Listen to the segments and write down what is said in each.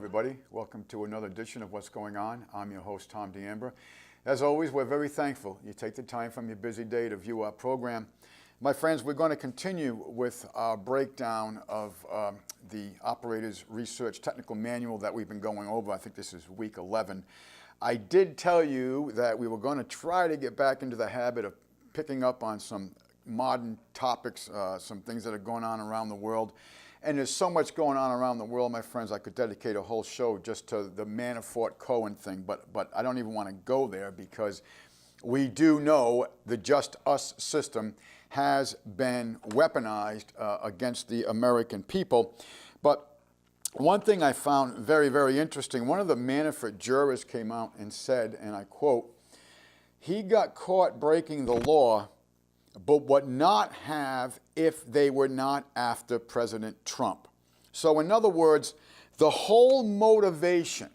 everybody. Welcome to another edition of What's Going On. I'm your host, Tom D'Ambra. As always, we're very thankful you take the time from your busy day to view our program. My friends, we're going to continue with our breakdown of the Operator's Research Technical Manual that we've been going over. I think this is week 11. I did tell you that we were going to try to get back into the habit of picking up on some modern topics, some things that are going on around the world. And there's so much going on around the world, my friends, I could dedicate a whole show just to the Manafort-Cohen thing, but I don't even want to go there because we do know the Just Us system has been weaponized against the American people. But one thing I found very, very interesting, one of the Manafort jurors came out and said, and I quote, "He got caught breaking the law, but would not have if they were not after President Trump." So in other words, the whole motivation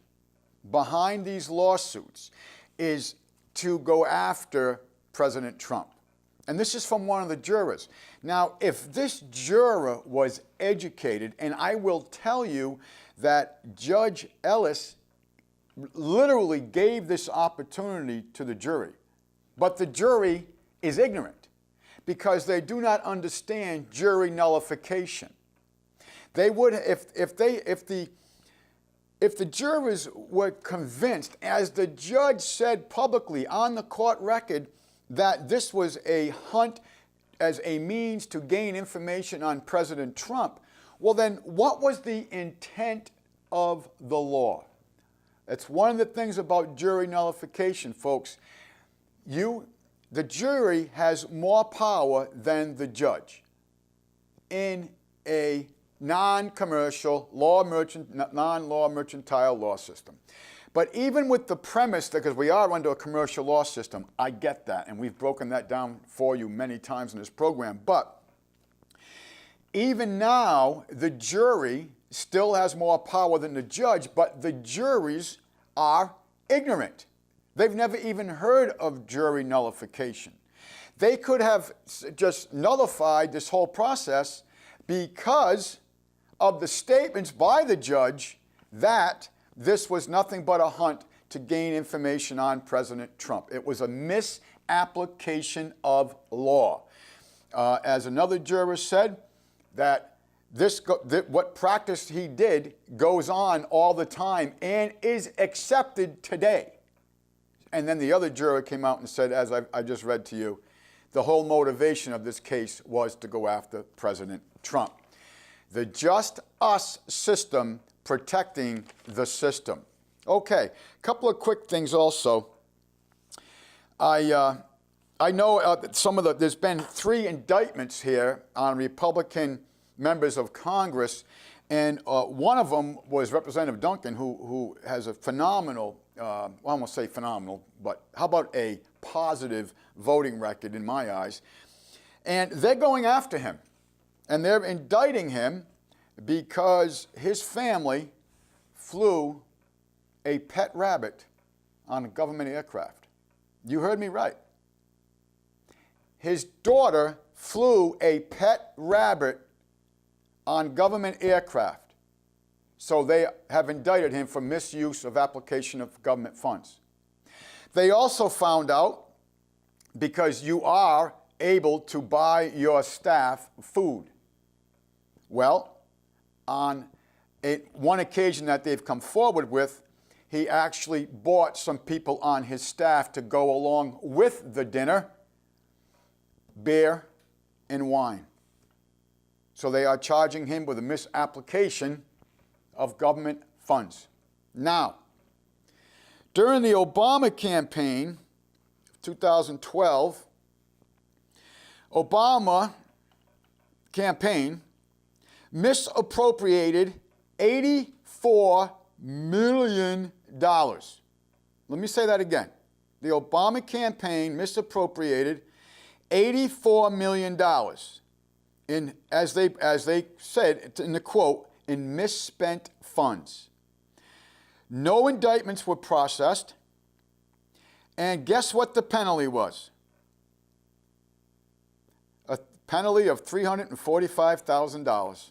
behind these lawsuits is to go after President Trump. And this is from one of the jurors. Now, if this juror was educated, and I will tell you that Judge Ellis literally gave this opportunity to the jury, but the jury is ignorant because they do not understand jury nullification. They would, if the jurors were convinced, as the judge said publicly on the court record, that this was a hunt as a means to gain information on President Trump, well then what was the intent of the law? That's one of the things about jury nullification, folks. The jury has more power than the judge in a non-commercial, non-law mercantile law system. But even with the premise, because we are under a commercial law system, I get that, and we've broken that down for you many times in this program, but even now, the jury still has more power than the judge, but the juries are ignorant. They've never even heard of jury nullification. They could have just nullified this whole process because of the statements by the judge that this was nothing but a hunt to gain information on President Trump. It was a misapplication of law. As another juror said, that what practice he did goes on all the time and is accepted today. And then the other juror came out and said, as I just read to you, the whole motivation of this case was to go after President Trump. The Just Us system protecting the system. Okay, a couple of quick things also. I know there's been 3 indictments here on Republican members of Congress, and one of them was Representative Duncan, who has a phenomenal, well, I won't say phenomenal, but how about a positive voting record in my eyes. And they're going after him, and they're indicting him because his family flew a pet rabbit on a government aircraft. You heard me right. His daughter flew a pet rabbit on government aircraft. So they have indicted him for misuse of application of government funds. They also found out, because you are able to buy your staff food. Well, on one occasion that they've come forward with, he actually bought some people on his staff to go along with the dinner, beer and wine. So they are charging him with a misapplication of government funds. Now, during the Obama campaign, 2012, Obama campaign misappropriated $84 million. Let me say that again. The Obama campaign misappropriated $84 million in, as they said in the quote, in misspent funds. No indictments were processed, and guess what the penalty was? A penalty of $345,000.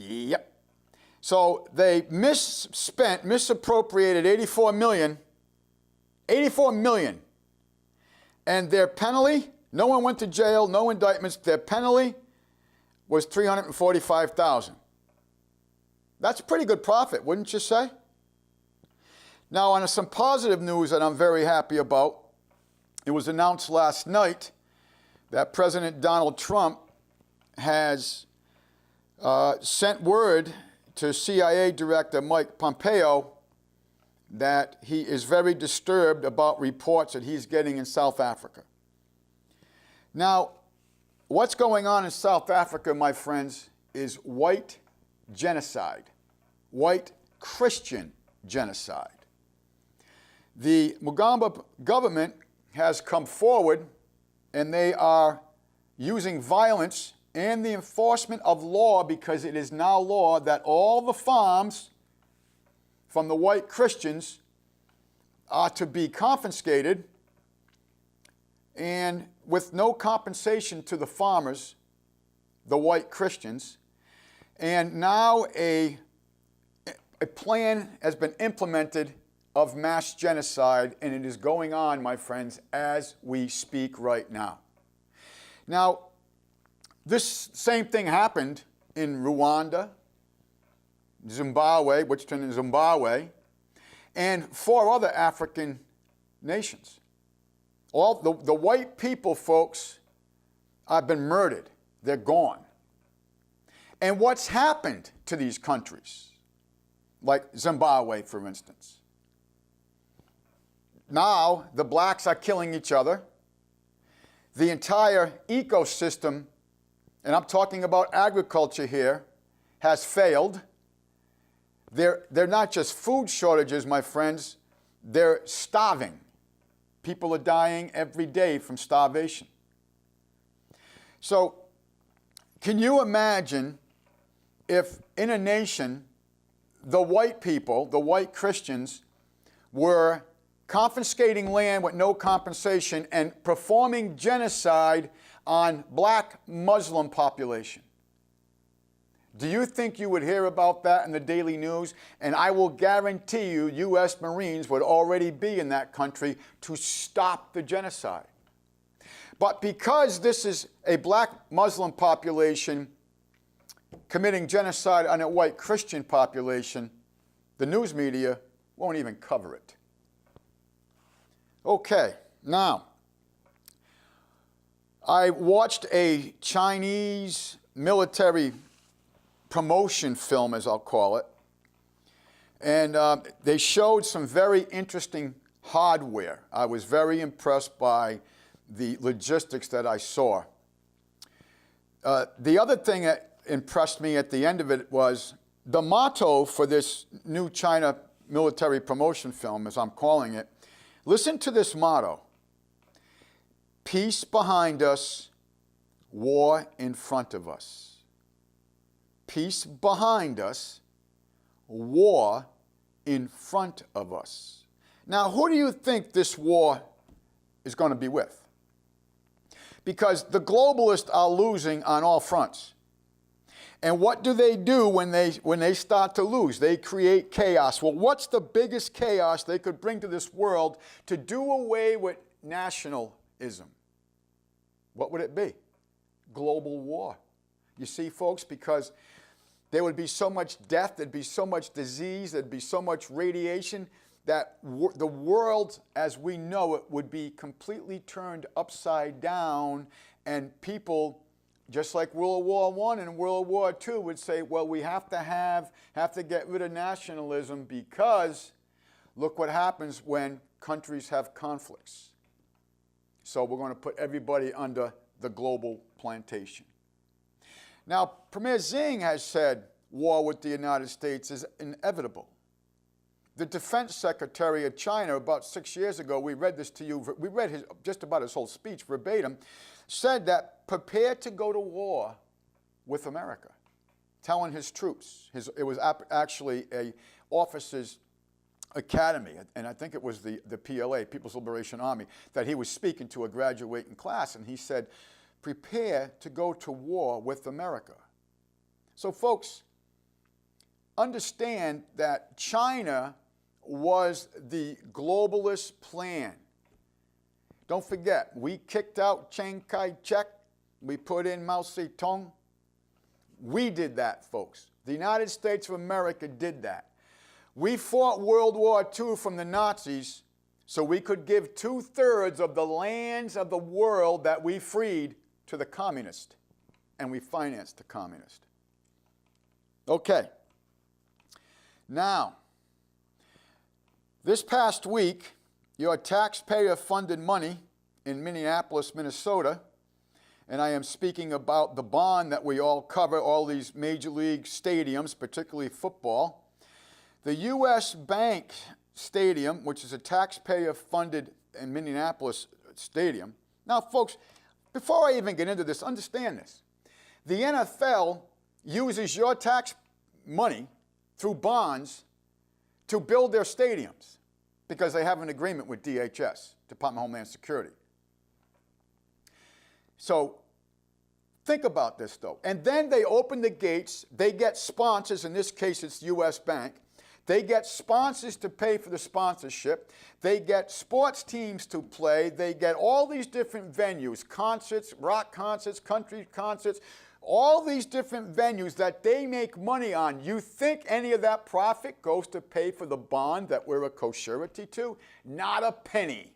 Yep. So they misappropriated 84 million, and their penalty, no one went to jail, no indictments, their penalty was $345,000. That's a pretty good profit, wouldn't you say? Now, on some positive news that I'm very happy about, it was announced last night that President Donald Trump has sent word to CIA Director Mike Pompeo that he is very disturbed about reports that he's getting in South Africa. Now, what's going on in South Africa, my friends, is white genocide, white Christian genocide. The Mugabe government has come forward and they are using violence and the enforcement of law, because it is now law that all the farms from the white Christians are to be confiscated, and with no compensation to the farmers, the white Christians. And now a plan has been implemented of mass genocide, and it is going on, my friends, as we speak right now. Now, this same thing happened in Rwanda, Zimbabwe, which turned into Zimbabwe, and 4 other African nations. All the white people, folks, have been murdered. They're gone. And what's happened to these countries, like Zimbabwe, for instance? Now, the blacks are killing each other. The entire ecosystem, and I'm talking about agriculture here, has failed. They're not just food shortages, my friends, they're starving. People are dying every day from starvation. So, can you imagine if in a nation, the white people, the white Christians, were confiscating land with no compensation and performing genocide on black Muslim population? Do you think you would hear about that in the daily news? And I will guarantee you, U.S. Marines would already be in that country to stop the genocide. But because this is a black Muslim population committing genocide on a white Christian population, the news media won't even cover it. Okay, now, I watched a Chinese military promotion film, as I'll call it, and they showed some very interesting hardware. I was very impressed by the logistics that I saw. The other thing that impressed me at the end of it was the motto for this new China military promotion film, as I'm calling it. Listen to this motto: peace behind us, war in front of us. Peace behind us, war in front of us. Now, who do you think this war is going to be with? Because the globalists are losing on all fronts. And what do when they start to lose? They create chaos. Well, what's the biggest chaos they could bring to this world to do away with nationalism? What would it be? Global war. You see, folks, because there would be so much death, there'd be so much disease, there'd be so much radiation that the world as we know it would be completely turned upside down, and people, just like World War I and World War II, would say, well, we have to get rid of nationalism, because look what happens when countries have conflicts. So we're going to put everybody under the global plantation. Now, Premier Xi has said war with the United States is inevitable. The Defense Secretary of China, about 6 years ago, we read this to you, we read just about his whole speech verbatim, said that prepare to go to war with America, telling his troops. It was actually a officers' academy, and I think it was the PLA, People's Liberation Army, that he was speaking to a graduating class, and he said, prepare to go to war with America. So folks, understand that China was the globalist plan. Don't forget, we kicked out Chiang Kai-shek. We put in Mao Zedong. We did that, folks. The United States of America did that. We fought World War II from the Nazis so we could give 2/3 of the lands of the world that we freed to the communists. And we financed the communists. Okay. Now, this past week, your taxpayer-funded money in Minneapolis, Minnesota, and I am speaking about the bond that we all cover, all these major league stadiums, particularly football. The U.S. Bank Stadium, which is a taxpayer-funded in Minneapolis stadium. Now, folks, before I even get into this, understand this. The NFL uses your tax money through bonds to build their stadiums because they have an agreement with DHS, Department of Homeland Security. So think about this, though. And then they open the gates. They get sponsors. In this case, it's U.S. Bank. They get sponsors to pay for the sponsorship. They get sports teams to play. They get all these different venues, concerts, rock concerts, country concerts, all these different venues that they make money on. You think any of that profit goes to pay for the bond that we're a co-surety to? Not a penny.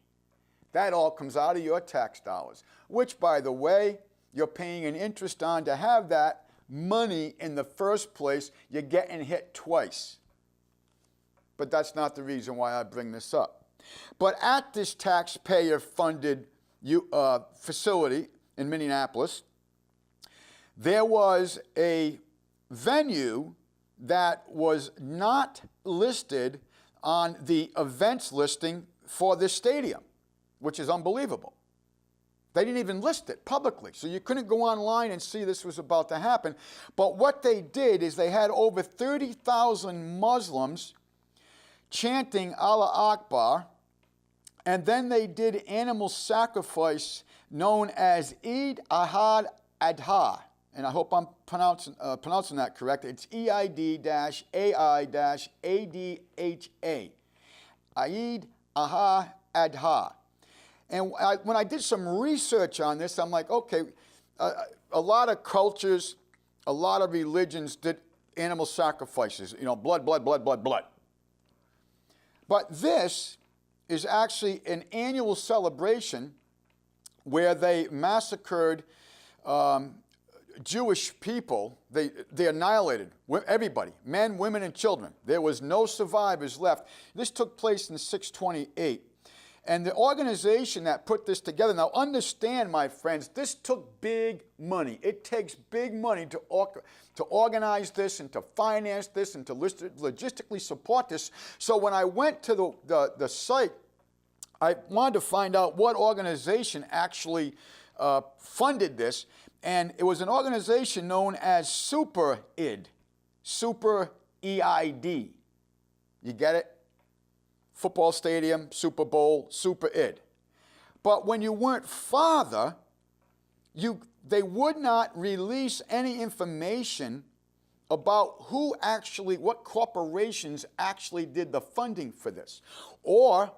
That all comes out of your tax dollars, which, by the way, you're paying an interest on to have that money in the first place. You're getting hit twice. But that's not the reason why I bring this up. But at this taxpayer-funded facility in Minneapolis, there was a venue that was not listed on the events listing for this stadium, which is unbelievable. They didn't even list it publicly, so you couldn't go online and see this was about to happen. But what they did is they had over 30,000 Muslims chanting Allah Akbar, and then they did animal sacrifice known as Eid al-Adha. And I hope I'm pronouncing that correct. It's EID-AI-ADHA. Eid al-Adha. And when I did some research on this, I'm like, okay, a lot of cultures, a lot of religions did animal sacrifices, blood, blood, blood, blood, blood. But this is actually an annual celebration where they massacred Jewish people. They annihilated everybody, men, women, and children. There was no survivors left. This took place in 628. And the organization that put this together, now understand, my friends, this took big money. It takes big money to organize this and to finance this and to logistically support this. So when I went to the site, I wanted to find out what organization actually funded this. And it was an organization known as SuperID, Super EID. You get it? Football stadium, Super Bowl, SuperID. But when you weren't father, they would not release any information about what corporations actually did the funding for this. Or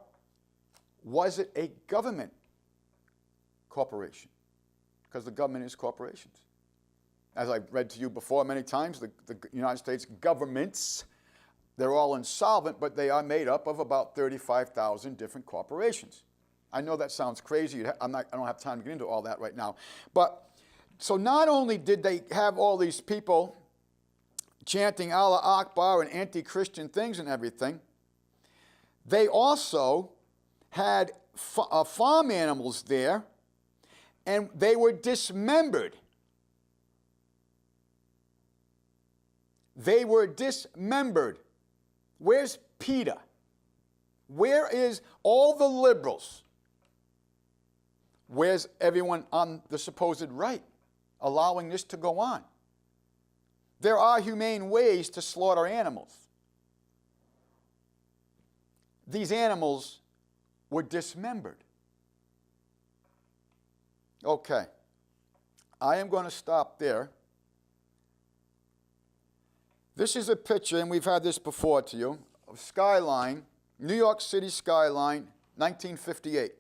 was it a government corporation? Because the government is corporations. As I've read to you before many times, the United States governments, they're all insolvent, but they are made up of about 35,000 different corporations. I know that sounds crazy. I don't have time to get into all that right now. But so not only did they have all these people chanting Allah Akbar and anti-Christian things and everything, they also had farm animals there, and they were dismembered. They were dismembered. Where's PETA? Where is all the liberals? Where's everyone on the supposed right allowing this to go on? There are humane ways to slaughter animals. These animals were dismembered. Okay, I am going to stop there. This is a picture, and we've had this before to you, of skyline, New York City skyline, 1958.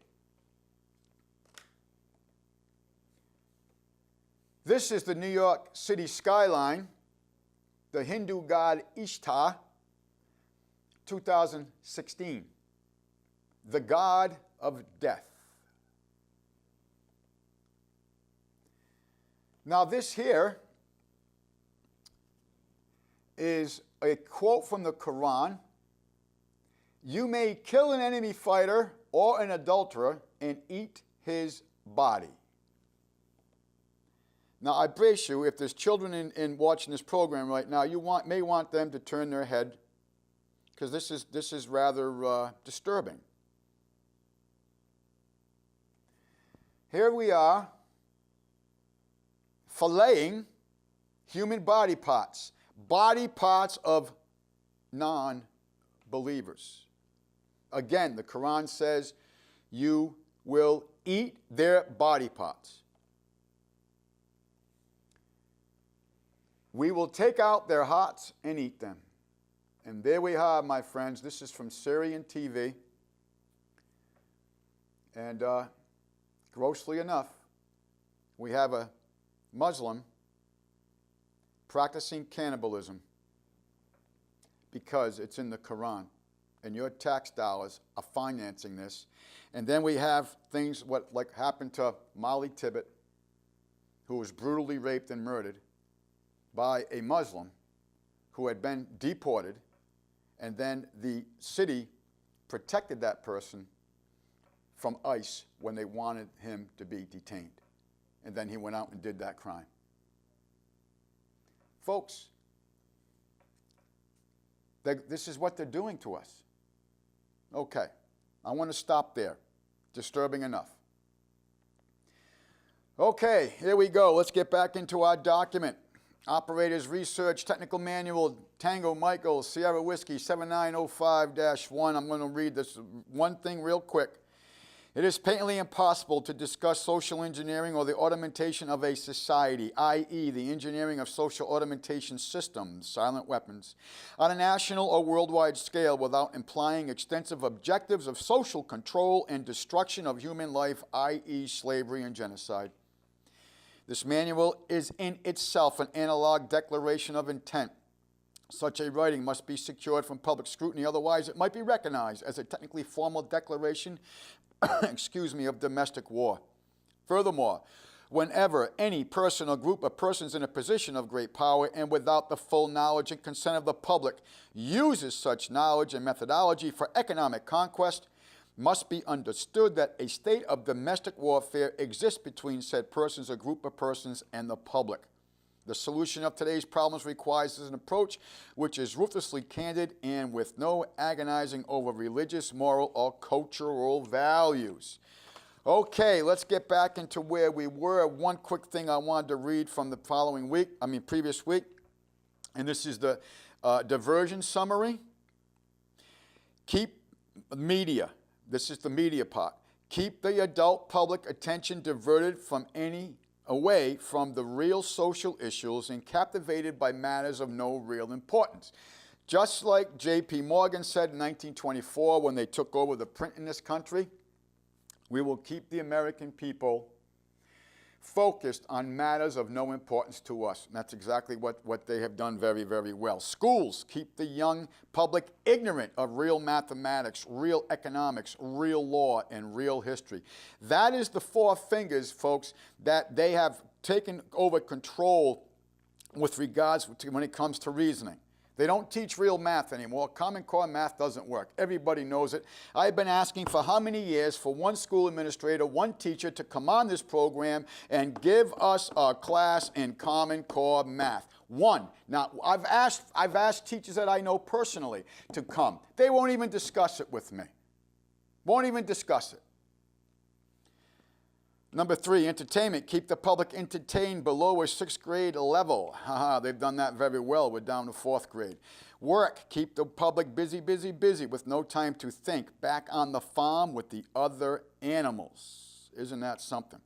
This is the New York City skyline, the Hindu god Ishtar, 2016, the god of death. Now this here is a quote from the Quran. You may kill an enemy fighter or an adulterer and eat his body. Now, I brace you, if there's children in watching this program right now, you may want them to turn their head, because this is rather disturbing. Here we are, filleting human body parts of non-believers. Again, the Quran says you will eat their body parts. We will take out their hearts and eat them. And there we are, my friends. This is from Syrian TV. And grossly enough, we have a Muslim practicing cannibalism because it's in the Quran. And your tax dollars are financing this. And then we have things like happened to Molly Tibbet, who was brutally raped and murdered by a Muslim who had been deported, and then the city protected that person from ICE when they wanted him to be detained. And then he went out and did that crime. Folks, this is what they're doing to us. Okay, I want to stop there. Disturbing enough. Okay, here we go. Let's get back into our document. Operators Research Technical Manual, Tango Michael, Sierra Whiskey 7905-1. I'm going to read this one thing real quick. It is patently impossible to discuss social engineering or the augmentation of a society, i.e. the engineering of social augmentation systems, silent weapons, on a national or worldwide scale without implying extensive objectives of social control and destruction of human life, i.e. slavery and genocide. This manual is in itself an analog declaration of intent. Such a writing must be secured from public scrutiny, otherwise it might be recognized as a technically formal declaration of domestic war. Furthermore, whenever any person or group of persons in a position of great power and without the full knowledge and consent of the public uses such knowledge and methodology for economic conquest, must be understood that a state of domestic warfare exists between said persons or group of persons and the public. The solution of today's problems requires an approach which is ruthlessly candid and with no agonizing over religious, moral, or cultural values. Okay, let's get back into where we were. One quick thing I wanted to read from the previous week, and this is the diversion summary. Keep media. This is the media part. Keep the adult public attention diverted away from the real social issues and captivated by matters of no real importance. Just like J.P. Morgan said in 1924 when they took over the print in this country, we will keep the American people focused on matters of no importance to us. And that's exactly what they have done very, very well. Schools keep the young public ignorant of real mathematics, real economics, real law, and real history. That is the four fingers, folks, that they have taken over control with regards to when it comes to reasoning. They don't teach real math anymore. Common Core math doesn't work. Everybody knows it. I've been asking for how many years for one school administrator, one teacher to come on this program and give us a class in Common Core math. One. Now, I've asked teachers that I know personally to come. They won't even discuss it with me. Won't even discuss it. Number 3, entertainment. Keep the public entertained below a 6th grade level. They've done that very well. We're down to 4th grade. Work. Keep the public busy, busy, busy with no time to think. Back on the farm with the other animals. Isn't that something?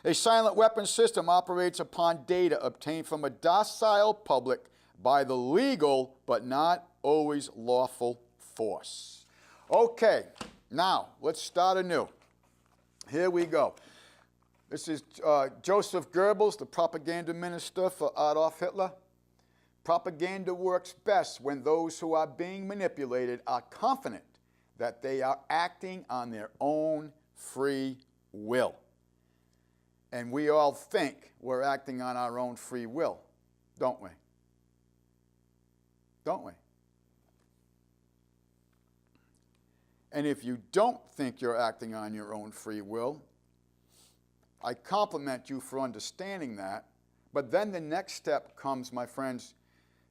A silent weapons system operates upon data obtained from a docile public by the legal but not always lawful force. Okay, now let's start anew. Here we go. This is Joseph Goebbels, the propaganda minister for Adolf Hitler. Propaganda works best when those who are being manipulated are confident that they are acting on their own free will. And we all think we're acting on our own free will, don't we? Don't we? And if you don't think you're acting on your own free will, I compliment you for understanding that. But then the next step comes, my friends,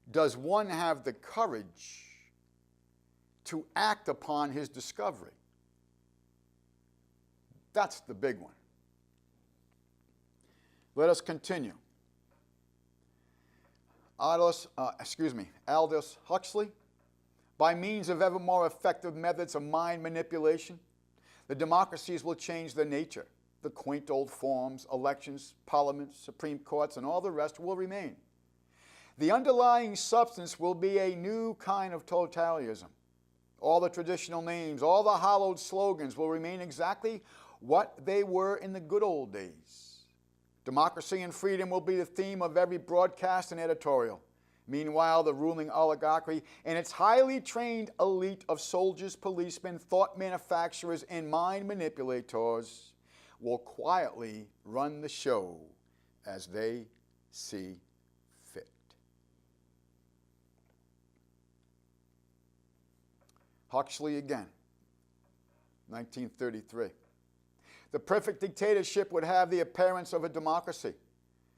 does one have the courage to act upon his discovery? That's the big one. Let us continue. Aldous Huxley, by means of ever more effective methods of mind manipulation, the democracies will change their nature. The quaint old forms, elections, parliaments, supreme courts, and all the rest will remain. The underlying substance will be a new kind of totalitarianism. All the traditional names, all the hallowed slogans will remain exactly what they were in the good old days. Democracy and freedom will be the theme of every broadcast and editorial. Meanwhile, the ruling oligarchy and its highly trained elite of soldiers, policemen, thought manufacturers, and mind manipulators will quietly run the show as they see fit. Huxley again, 1933. The perfect dictatorship would have the appearance of a democracy,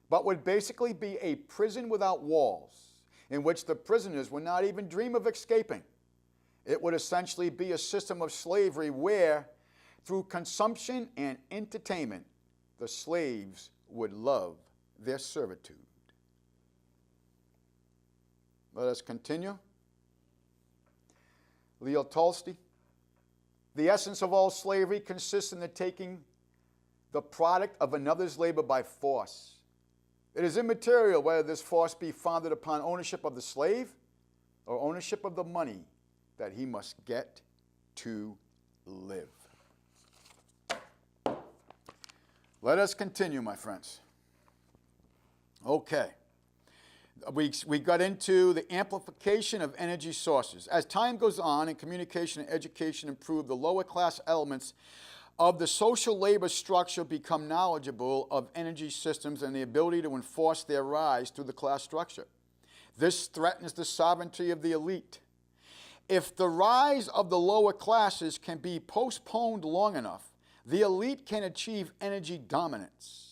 but would basically be a prison without walls, in which the prisoners would not even dream of escaping. It would essentially be a system of slavery where, through consumption and entertainment, the slaves would love their servitude. Let us continue. Leo Tolstoy. The essence of all slavery consists in the taking the product of another's labor by force. It is immaterial whether this force be founded upon ownership of the slave or ownership of the money that he must get to live. Let us continue, my friends. Okay. We got into the amplification of energy sources. As time goes on and communication and education improve, the lower class elements of the social labor structure become knowledgeable of energy systems and the ability to enforce their rise through the class structure. This threatens the sovereignty of the elite. If the rise of the lower classes can be postponed long enough, the elite can achieve energy dominance.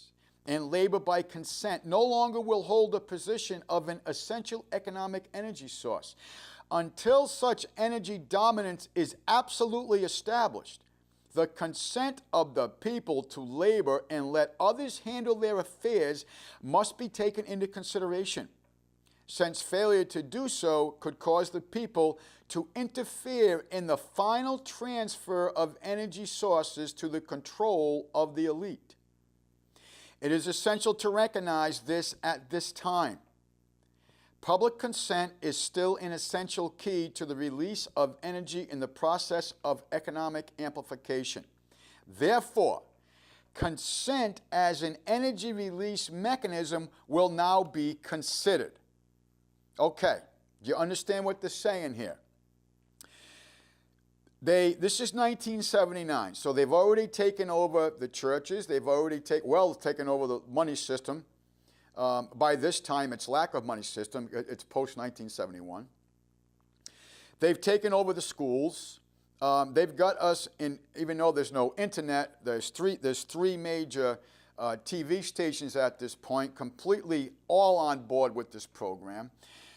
And labor by consent no longer will hold a position of an essential economic energy source. Until such energy dominance is absolutely established, the consent of the people to labor and let others handle their affairs must be taken into consideration, since failure to do so could cause the people to interfere in the final transfer of energy sources to the control of the elite. It is essential to recognize this at this time. Public consent is still an essential key to the release of energy in the process of economic amplification. Therefore, consent as an energy release mechanism will now be considered. Okay, do you understand what they're saying here? This is 1979, so they've already taken over the churches. They've already taken over the money system. By this time, it's lack of money system. It's post-1971. They've taken over the schools. They've got us in, even though there's no internet, there's three major TV stations at this point, completely all on board with this program.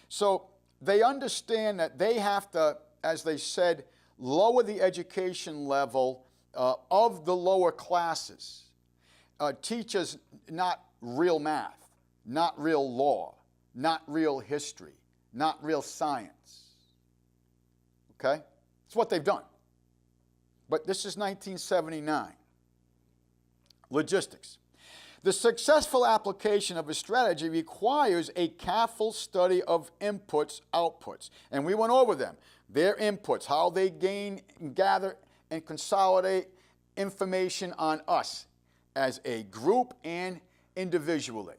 So they understand that they have to, as they said, lower the education level of the lower classes. Teach us not real math, not real law, not real history, not real science. Okay? It's what they've done. But this is 1979. Logistics. The successful application of a strategy requires a careful study of inputs, outputs, and we went over them. Their inputs, how they gain, gather, and consolidate information on us as a group and individually.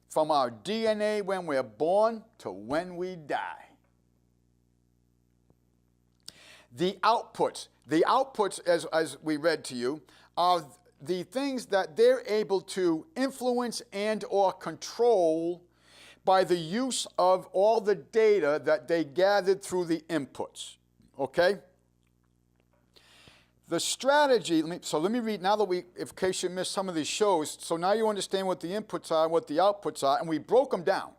From our DNA when we're born to when we die. The outputs as we read to you, are the things that they're able to influence and or control by the use of all the data that they gathered through the inputs, okay? The strategy, let me read, now that in case you missed some of these shows, so now you understand what the inputs are, what the outputs are, and we broke them down.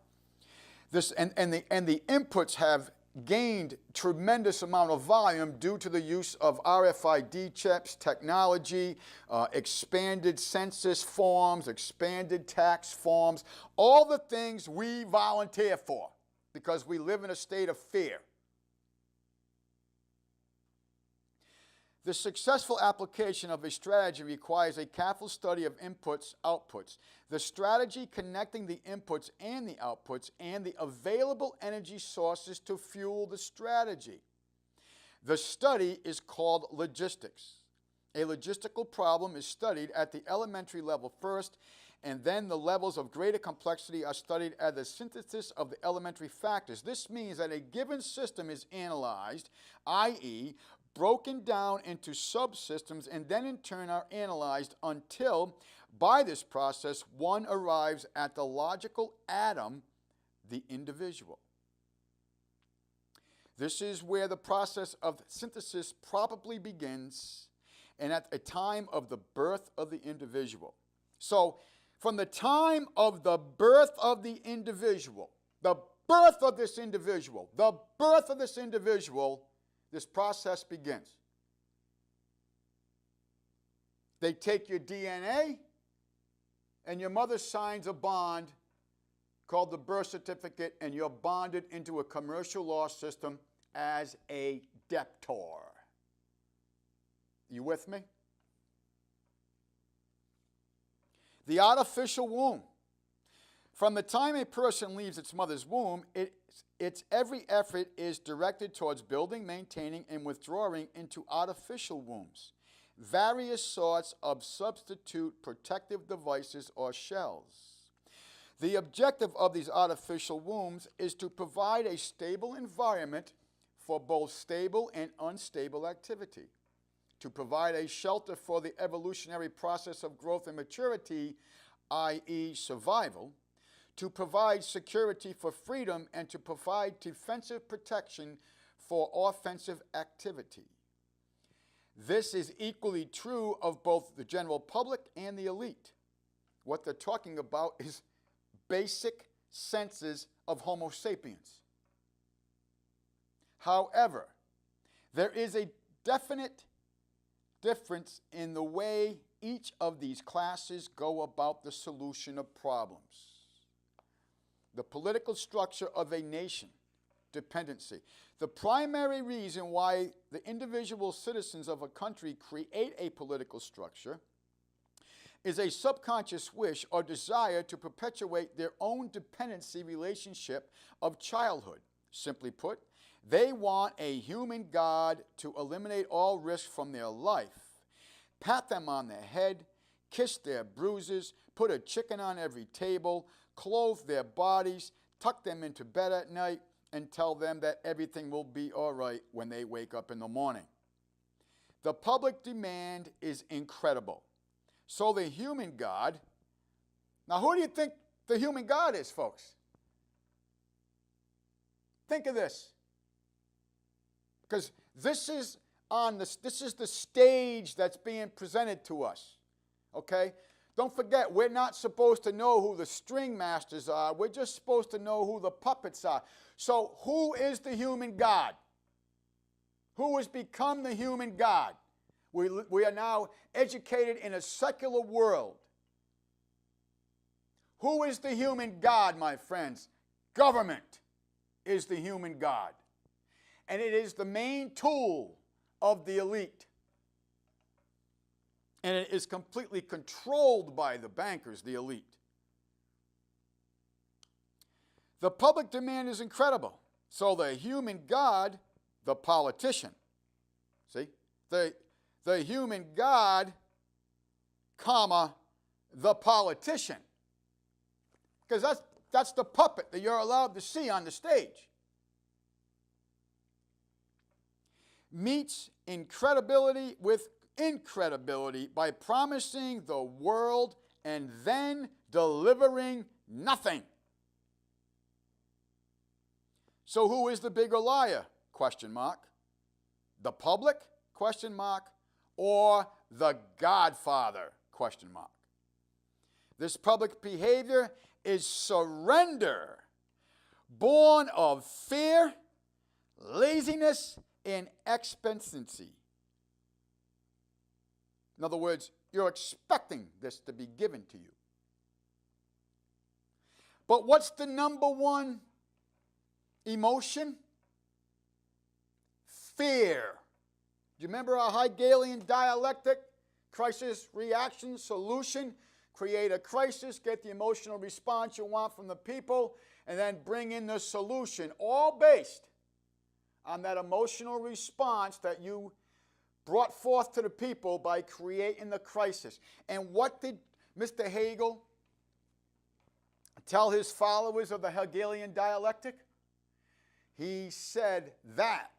And the inputs have gained tremendous amount of volume due to the use of RFID chips, technology, expanded census forms, expanded tax forms, all the things we volunteer for because we live in a state of fear. The successful application of a strategy requires a careful study of inputs, outputs, the strategy connecting the inputs and the outputs, and the available energy sources to fuel the strategy. The study is called logistics. A logistical problem is studied at the elementary level first, and then the levels of greater complexity are studied as the synthesis of the elementary factors. This means that a given system is analyzed, i.e., broken down into subsystems, and then in turn are analyzed until, by this process, one arrives at the logical atom, the individual. This is where the process of synthesis probably begins, and at the time of the birth of the individual. So, from the time of the birth of the individual, this process begins. They take your DNA, and your mother signs a bond called the birth certificate, and you're bonded into a commercial law system as a debtor. You with me? The artificial womb. From the time a person leaves its mother's womb, its every effort is directed towards building, maintaining, and withdrawing into artificial wombs, various sorts of substitute protective devices or shells. The objective of these artificial wombs is to provide a stable environment for both stable and unstable activity, to provide a shelter for the evolutionary process of growth and maturity, i.e. survival, to provide security for freedom, and to provide defensive protection for offensive activity. This is equally true of both the general public and the elite. What they're talking about is basic senses of Homo sapiens. However, there is a definite difference in the way each of these classes go about the solution of problems. The political structure of a nation, dependency. The primary reason why the individual citizens of a country create a political structure is a subconscious wish or desire to perpetuate their own dependency relationship of childhood. Simply put, they want a human God to eliminate all risk from their life, pat them on the head, kiss their bruises, put a chicken on every table, clothe their bodies, tuck them into bed at night, and tell them that everything will be all right when they wake up in the morning. The public demand is incredible. So the human God, now who do you think the human God is, folks? Think of this. Because this is the stage that's being presented to us. Okay? Don't forget, we're not supposed to know who the string masters are. We're just supposed to know who the puppets are. So who is the human God? Who has become the human God? We are now educated in a secular world. Who is the human God, my friends? Government is the human God. And it is the main tool of the elite. And it is completely controlled by the bankers, the elite. The public demand is incredible. So the human God, the politician, see, the human God, comma, the politician, because that's the puppet that you're allowed to see on the stage, meets incredibility with incredibility by promising the world and then delivering nothing. So who is the bigger liar? Question mark. The public? Question mark. Or the Godfather? Question mark. This public behavior is surrender, born of fear, laziness, and expectancy. In other words, you're expecting this to be given to you. But what's the number one emotion? Fear. Do you remember our Hegelian dialectic? Crisis, reaction, solution. Create a crisis, get the emotional response you want from the people, and then bring in the solution, all based on that emotional response that you brought forth to the people by creating the crisis. And what did Mr. Hegel tell his followers of the Hegelian dialectic? He said that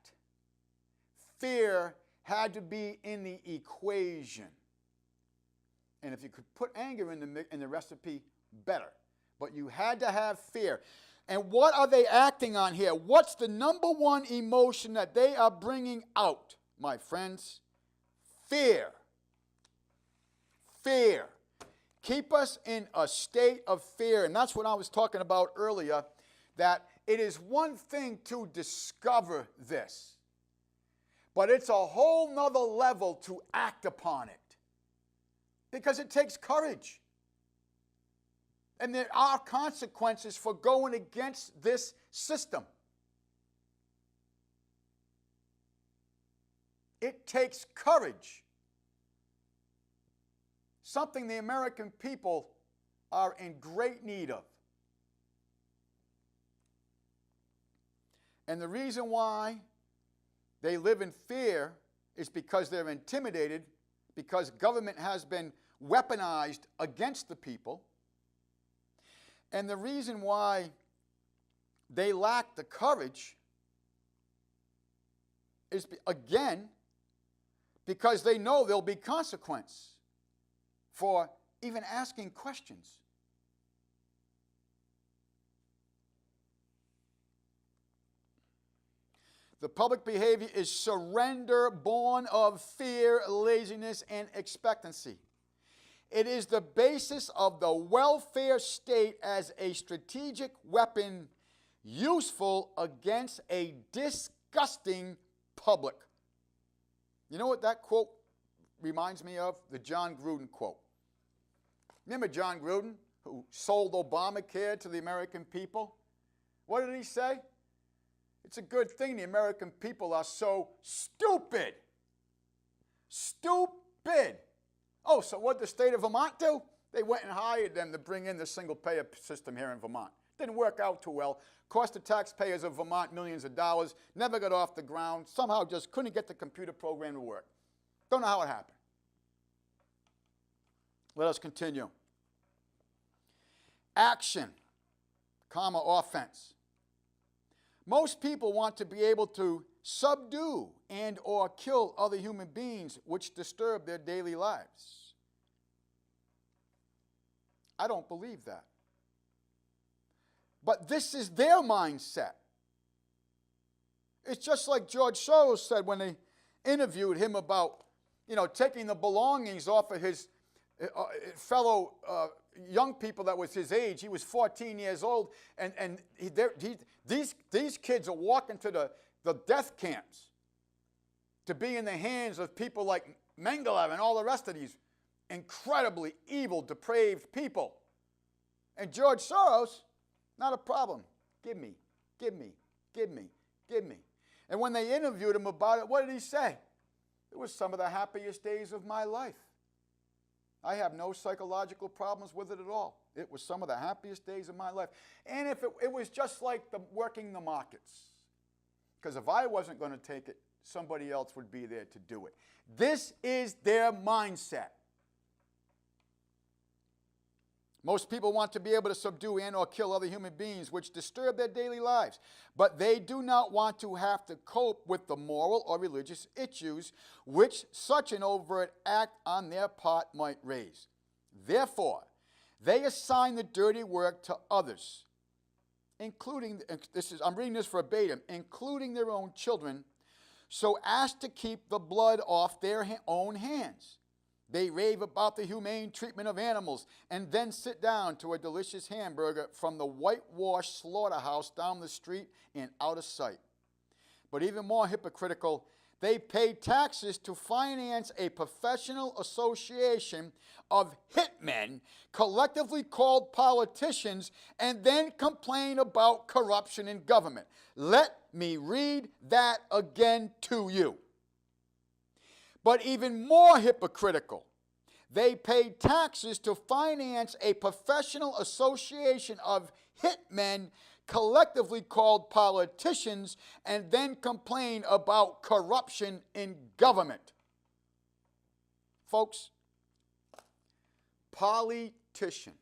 fear had to be in the equation. And if you could put anger in the recipe, better. But you had to have fear. And what are they acting on here? What's the number one emotion that they are bringing out, my friends? Fear. Fear. Keep us in a state of fear. And that's what I was talking about earlier, that it is one thing to discover this, but it's a whole nother level to act upon it. Because it takes courage. And there are consequences for going against this system. It takes courage. Something the American people are in great need of. And the reason why they live in fear is because they're intimidated, because government has been weaponized against the people. And the reason why they lack the courage is, again, because they know there'll be consequence for even asking questions. The public behavior is surrender born of fear, laziness, and expectancy. It is the basis of the welfare state as a strategic weapon useful against a disgusting public. You know what that quote reminds me of? The John Gruden quote. Remember John Gruden, who sold Obamacare to the American people? What did he say? It's a good thing the American people are so stupid. Stupid. Oh, so what did the state of Vermont do? They went and hired them to bring in the single-payer system here in Vermont. Didn't work out too well. Cost the taxpayers of Vermont millions of dollars. Never got off the ground. Somehow just couldn't get the computer program to work. Don't know how it happened. Let us continue. Action, comma, offense. Most people want to be able to subdue and or kill other human beings which disturb their daily lives. I don't believe that. But this is their mindset. It's just like George Soros said when they interviewed him about, taking the belongings off of his fellow young people that was his age. He was 14 years old, and these kids are walking to the death camps to be in the hands of people like Mengele and all the rest of these incredibly evil, depraved people. And George Soros, not a problem. Give me, give me, give me, give me. And when they interviewed him about it, what did he say? It was some of the happiest days of my life. I have no psychological problems with it at all. It was some of the happiest days of my life. And if it was just like working the markets. Because if I wasn't going to take it, somebody else would be there to do it. This is their mindset. Most people want to be able to subdue and or kill other human beings which disturb their daily lives, but they do not want to have to cope with the moral or religious issues which such an overt act on their part might raise. Therefore, they assign the dirty work to others, including, I'm reading this verbatim, including their own children, so as to keep the blood off their own hands. They rave about the humane treatment of animals and then sit down to a delicious hamburger from the whitewashed slaughterhouse down the street and out of sight. But even more hypocritical, they pay taxes to finance a professional association of hitmen, collectively called politicians, and then complain about corruption in government. Let me read that again to you. But even more hypocritical, they paid taxes to finance a professional association of hitmen, collectively called politicians, and then complain about corruption in government. Folks, politician.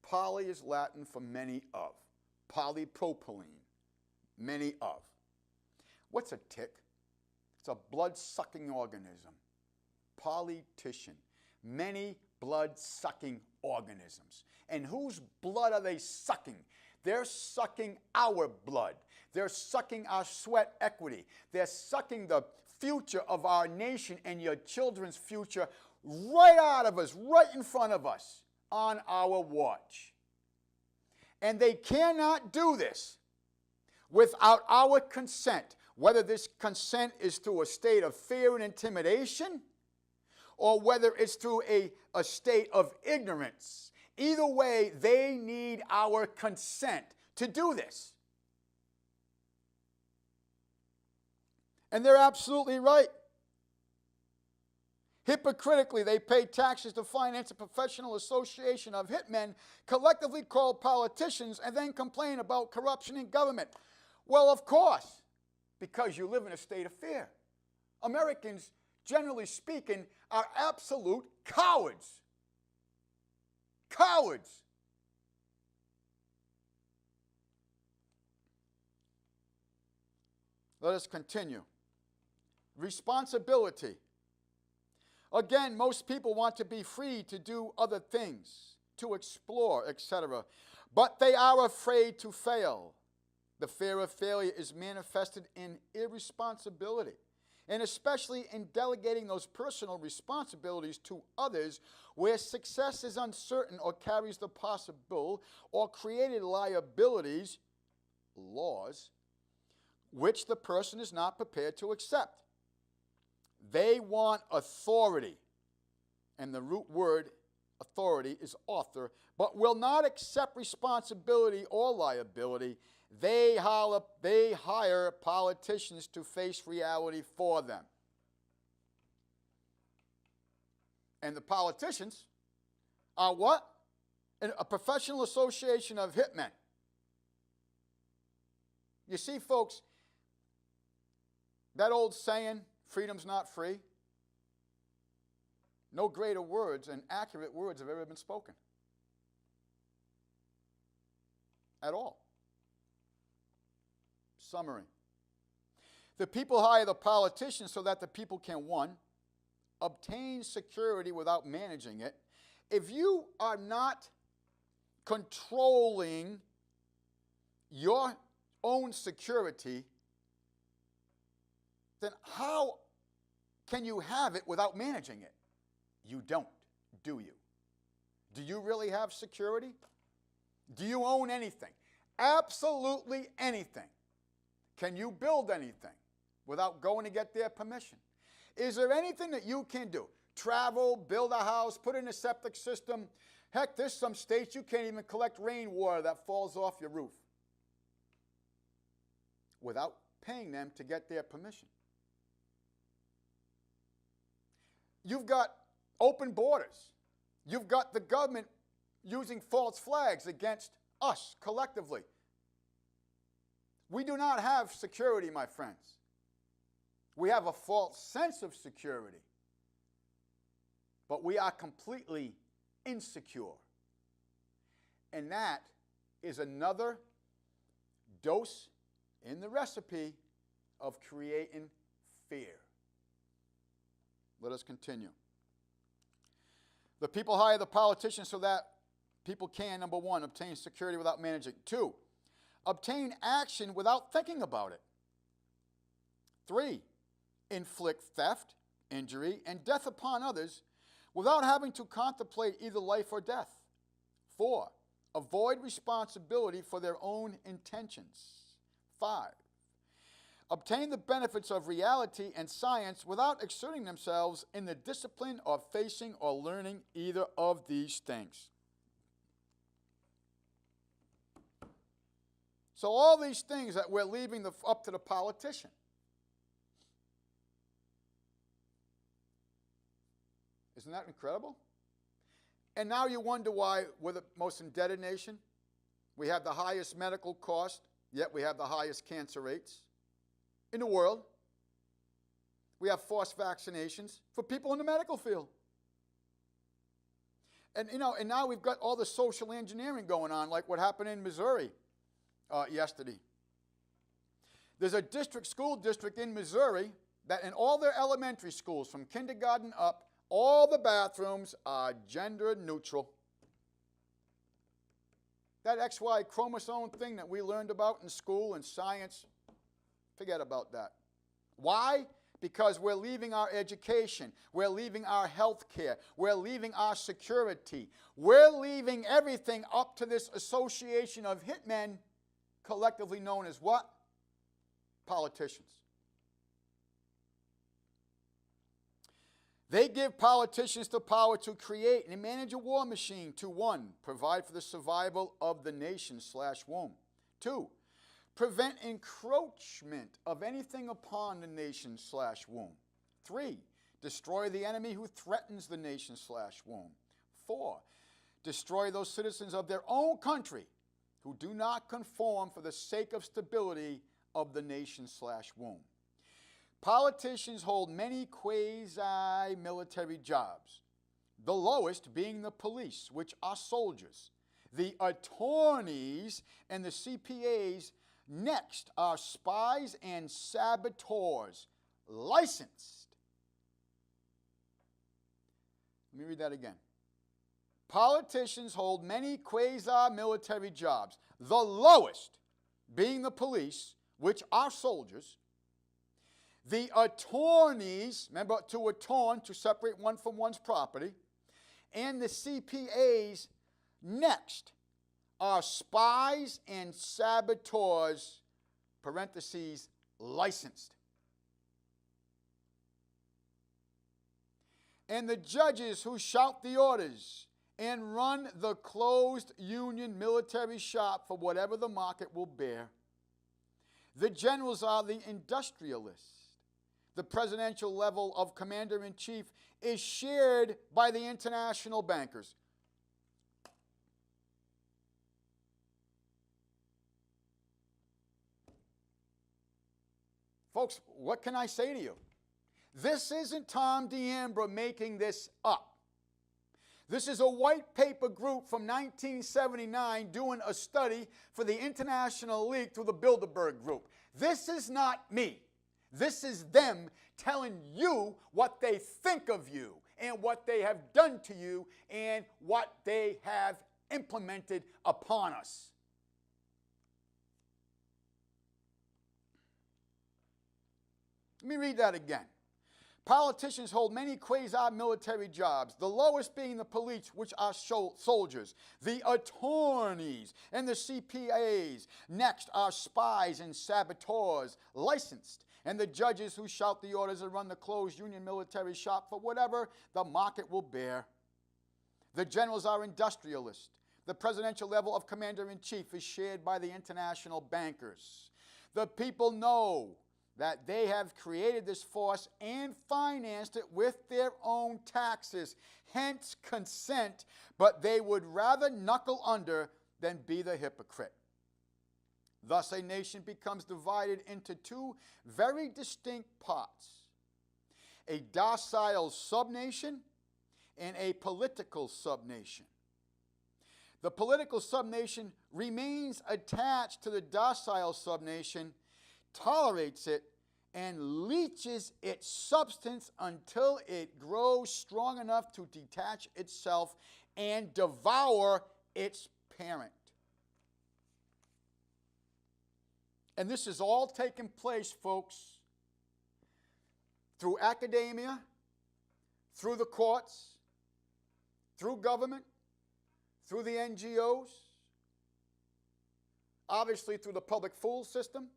Poly is Latin for many of. Polypropylene, many of. What's a tick? It's a blood-sucking organism. Politician. Many blood-sucking organisms. And whose blood are they sucking? They're sucking our blood. They're sucking our sweat equity. They're sucking the future of our nation and your children's future right out of us, right in front of us, on our watch. And they cannot do this without our consent, whether this consent is through a state of fear and intimidation or whether it's through a state of ignorance. Either way, they need our consent to do this. And they're absolutely right. Hypocritically, they pay taxes to finance a professional association of hitmen, collectively called politicians, and then complain about corruption in government. Well, of course, because you live in a state of fear. Americans, generally speaking, are absolute cowards. Cowards. Let us continue. Responsibility. Again, most people want to be free to do other things, to explore, etc. But they are afraid to fail. The fear of failure is manifested in irresponsibility, and especially in delegating those personal responsibilities to others where success is uncertain or carries the possible or created liabilities, laws, which the person is not prepared to accept. They want authority, and the root word authority is author, but will not accept responsibility or liability. They hire politicians to face reality for them. And the politicians are what? A professional association of hitmen. You see, folks, that old saying, freedom's not free. No greater words and accurate words have ever been spoken. At all. Summary. The people hire the politicians so that the people can, one, obtain security without managing it. If you are not controlling your own security, then how can you have it without managing it? You don't, do you? Do you really have security? Do you own anything? Absolutely anything. Can you build anything without going to get their permission? Is there anything that you can do? Travel, build a house, put in a septic system. Heck, there's some states you can't even collect rainwater that falls off your roof without paying them to get their permission. You've got open borders. You've got the government using false flags against us collectively. We do not have security, my friends. We have a false sense of security. But we are completely insecure. And that is another dose in the recipe of creating fear. Let us continue. The people hire the politicians so that people can, number one, obtain security without managing. 2, obtain action without thinking about it. 3, inflict theft, injury, and death upon others without having to contemplate either life or death. 4, avoid responsibility for their own intentions. 5, obtain the benefits of reality and science without exerting themselves in the discipline of facing or learning either of these things. So all these things that we're leaving up to the politician. Isn't that incredible? And now you wonder why we're the most indebted nation. We have the highest medical cost, yet we have the highest cancer rates in the world. We have forced vaccinations for people in the medical field. And now we've got all the social engineering going on, like what happened in Missouri yesterday. There's a school district in Missouri that in all their elementary schools, from kindergarten up, all the bathrooms are gender neutral. That XY chromosome thing that we learned about in school and science, forget about that. Why? Because we're leaving our education. We're leaving our health care. We're leaving our security. We're leaving everything up to this association of hitmen, collectively known as what? Politicians. They give politicians the power to create and manage a war machine to 1, provide for the survival of the nation/womb. 2, prevent encroachment of anything upon the nation/womb. 3, destroy the enemy who threatens the nation/womb. 4, destroy those citizens of their own country who do not conform for the sake of stability of the nation/womb. Politicians hold many quasi-military jobs, the lowest being the police, which are soldiers, the attorneys, and the CPAs. Next are spies and saboteurs, licensed. Let me read that again. Politicians hold many quasi-military jobs, the lowest being the police, which are soldiers, the attorneys, remember to attorn, to separate one from one's property, and the CPAs. Next are spies and saboteurs, parentheses, licensed. And the judges who shout the orders and run the closed union military shop for whatever the market will bear. The generals are the industrialists. The presidential level of commander-in-chief is shared by the international bankers. Folks, what can I say to you? This isn't Tom D'Ambra making this up. This is a white paper group from 1979 doing a study for the International League through the Bilderberg Group. This is not me. This is them telling you what they think of you and what they have done to you and what they have implemented upon us. Let me read that again. Politicians hold many quasi-military jobs, the lowest being the police, which are soldiers, the attorneys, and the CPAs. Next are spies and saboteurs, licensed, and the judges who shout the orders and run the closed union military shop for whatever the market will bear. The generals are industrialists. The presidential level of commander-in-chief is shared by the international bankers. The people know that they have created this force and financed it with their own taxes, hence consent, but they would rather knuckle under than be the hypocrite. Thus, a nation becomes divided into two very distinct parts: a docile subnation and a political subnation. The political subnation remains attached to the docile subnation, tolerates it, and leeches its substance until it grows strong enough to detach itself and devour its parent. And this has all taken place, folks, through academia, through the courts, through government, through the NGOs, obviously through the public fool system,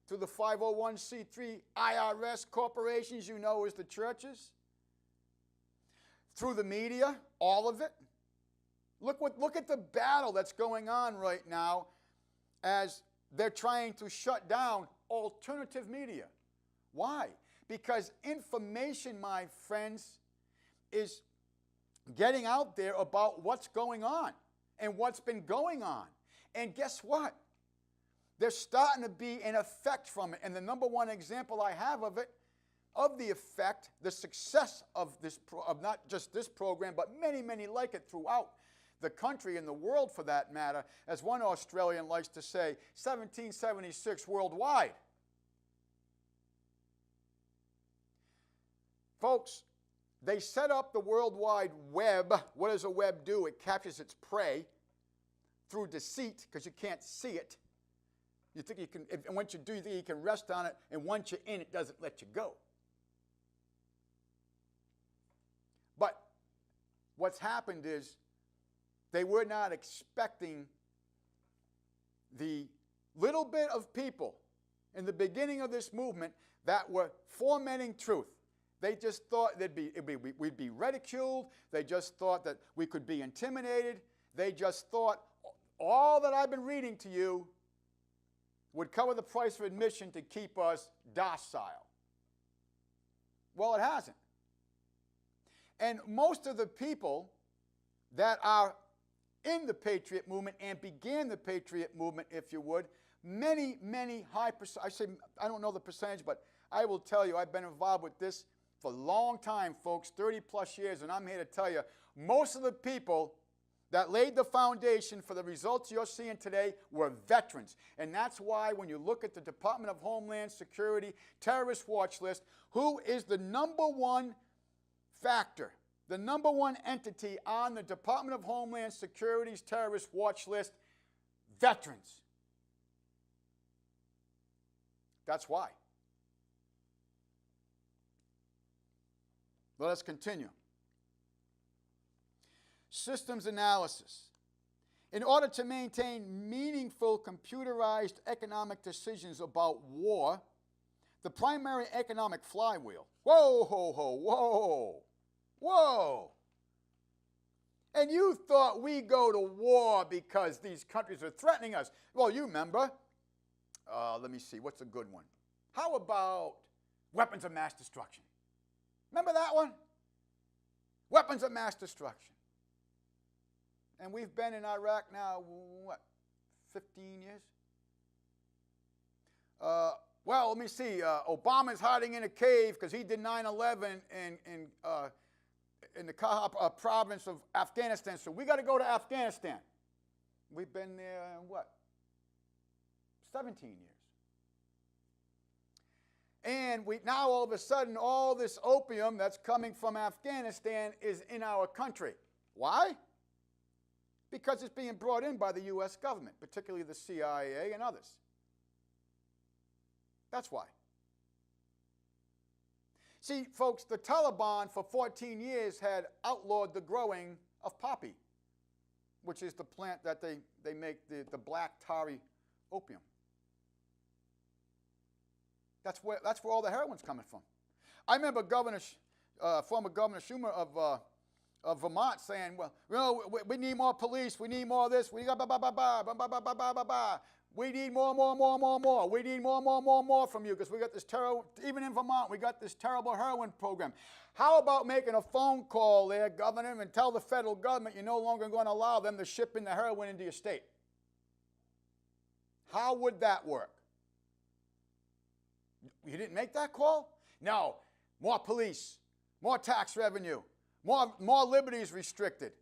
through the 501c3 IRS corporations, you know, as the churches, through the media, all of it. Look at the battle that's going on right now as they're trying to shut down alternative media. Why? Because information, my friends, is getting out there about what's going on and what's been going on. And guess what? There's starting to be an effect from it. And the number one example I have of it, of the effect, the success of this, of not just this program, but many, many like it throughout the country and the world for that matter, as one Australian likes to say, 1776 worldwide. Folks, they set up the World Wide Web. What does a web do? It captures its prey through deceit, because you can't see it. You think you can, and once you do, you think you can rest on it, and once you're in, it doesn't let you go. But what's happened is they were not expecting the little bit of people in the beginning of this movement that were fomenting truth. They just thought we'd be ridiculed. They just thought that we could be intimidated. They just thought all that I've been reading to you would cover the price of admission to keep us docile. Well, it hasn't. And most of the people that are in the Patriot movement and began the Patriot movement, if you would, many, many high percentage, I don't know the percentage, but I will tell you, I've been involved with this for a long time, folks, 30 plus years, and I'm here to tell you, most of the people that laid the foundation for the results you're seeing today were veterans. And that's why when you look at the Department of Homeland Security terrorist watch list, who is the number one factor, the number one entity on the Department of Homeland Security's terrorist watch list? Veterans. That's why. Let us continue. Systems analysis. In order to maintain meaningful computerized economic decisions about war, the primary economic flywheel. Whoa, ho, ho, whoa, whoa. And you thought we go to war because these countries are threatening us. Well, you remember. Let me see, what's a good one? How about weapons of mass destruction? Remember that one? Weapons of mass destruction. And we've been in Iraq now, what, 15 years? Well, let me see. Obama's hiding in a cave because he did 9/11 in the Kahar province of Afghanistan. So we got to go to Afghanistan. We've been there, what, 17 years. And now all of a sudden, all this opium that's coming from Afghanistan is in our country. Why? Because it's being brought in by the U.S. government, particularly the CIA and others. That's why. See, folks, the Taliban for 14 years had outlawed the growing of poppy, which is the plant that they make the black tarry opium. That's where all the heroin's coming from. I remember former Governor Schumer of Vermont saying, well, you know, we need more police, we need more of this, we got We need more. We need more from you because we got this terrible, even in Vermont, we got this terrible heroin program. How about making a phone call there, Governor, and tell the federal government you're no longer going to allow them to ship in the heroin into your state? How would that work? You didn't make that call? No. More police, more tax revenue, more liberties restricted.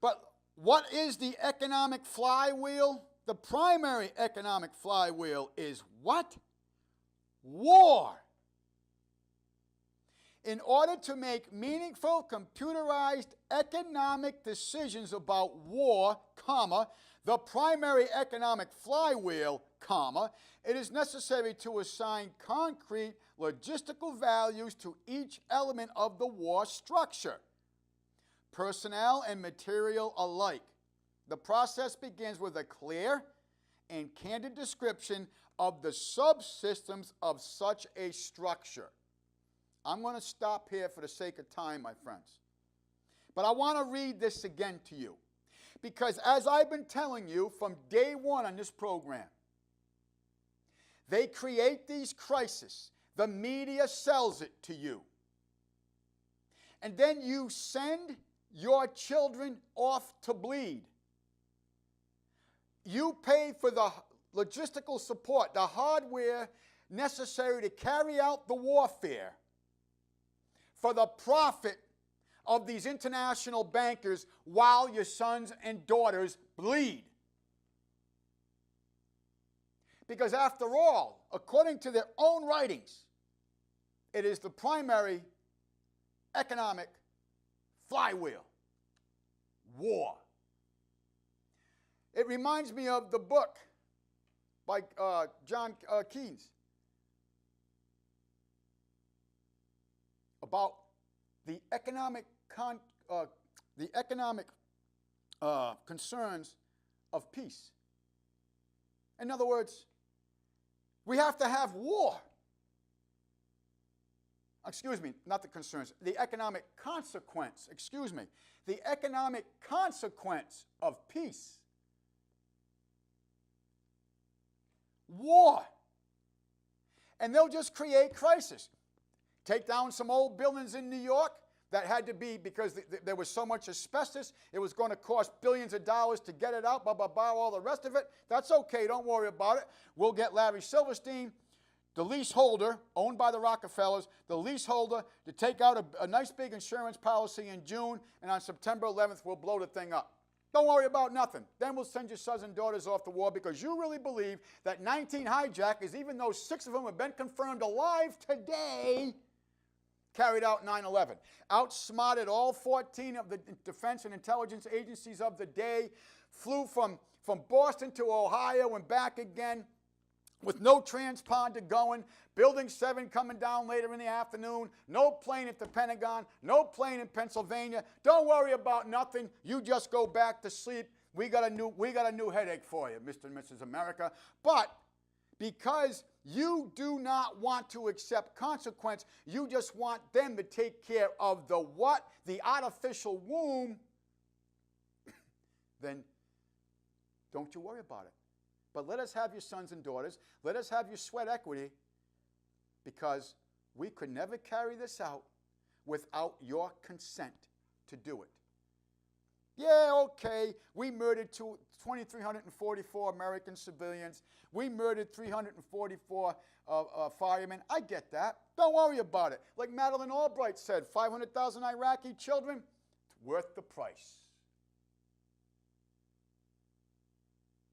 But what is the economic flywheel? The primary economic flywheel is what? War. In order to make meaningful computerized economic decisions about war, comma, the primary economic flywheel, comma, it is necessary to assign concrete logistical values to each element of the war structure, personnel and material alike. The process begins with a clear and candid description of the subsystems of such a structure. I'm going to stop here for the sake of time, my friends. But I want to read this again to you. Because as I've been telling you from day one on this program, they create these crises. The media sells it to you. And then you send your children off to bleed. You pay for the logistical support, the hardware necessary to carry out the warfare for the profit of these international bankers while your sons and daughters bleed. Because after all, according to their own writings, it is the primary economic flywheel, war. It reminds me of the book by John Keynes about the economic concerns of peace. In other words, we have to have war. Excuse me, not the concerns, the economic consequence, excuse me, the economic consequence of peace. War. And they'll just create crisis. Take down some old buildings in New York that had to be, because there was so much asbestos, it was going to cost billions of dollars to get it out, all the rest of it. That's okay, don't worry about it. We'll get Larry Silverstein, the leaseholder, owned by the Rockefellers, the leaseholder, to take out a nice big insurance policy in June, and on September 11th, we'll blow the thing up. Don't worry about nothing. Then we'll send your sons and daughters off to war because you really believe that 19 hijackers, even though 6 of them have been confirmed alive today, carried out 9/11. Outsmarted all 14 of the defense and intelligence agencies of the day, flew from Boston to Ohio and back again, with no transponder going, Building 7 coming down later in the afternoon, no plane at the Pentagon, no plane in Pennsylvania. Don't worry about nothing. You just go back to sleep. We got a new headache for you, Mr. and Mrs. America. But because you do not want to accept consequence, you just want them to take care of the what? The artificial womb, then don't you worry about it. But let us have your sons and daughters. Let us have your sweat equity, because we could never carry this out without your consent to do it. Yeah, okay, we murdered 2,344 American civilians. We murdered 344 firemen. I get that. Don't worry about it. Like Madeleine Albright said, 500,000 Iraqi children, it's worth the price.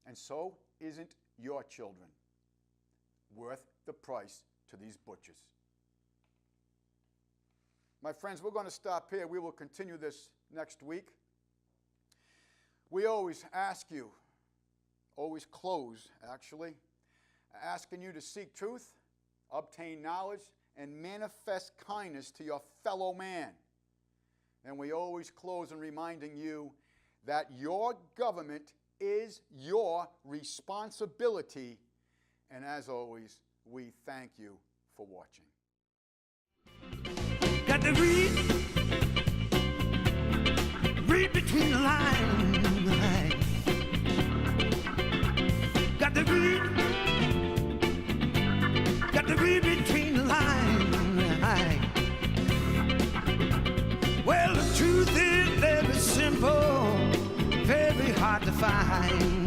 And so isn't your children worth the price to these butchers? My friends, we're going to stop here. We will continue this next week. We always ask you, always close actually, asking you to seek truth, obtain knowledge, and manifest kindness to your fellow man. And we always close in reminding you that your government is your responsibility. And as always, we thank you for watching. Got to read between the lines. Got to read between the lines. Well, the truth is very simple, very hard to find.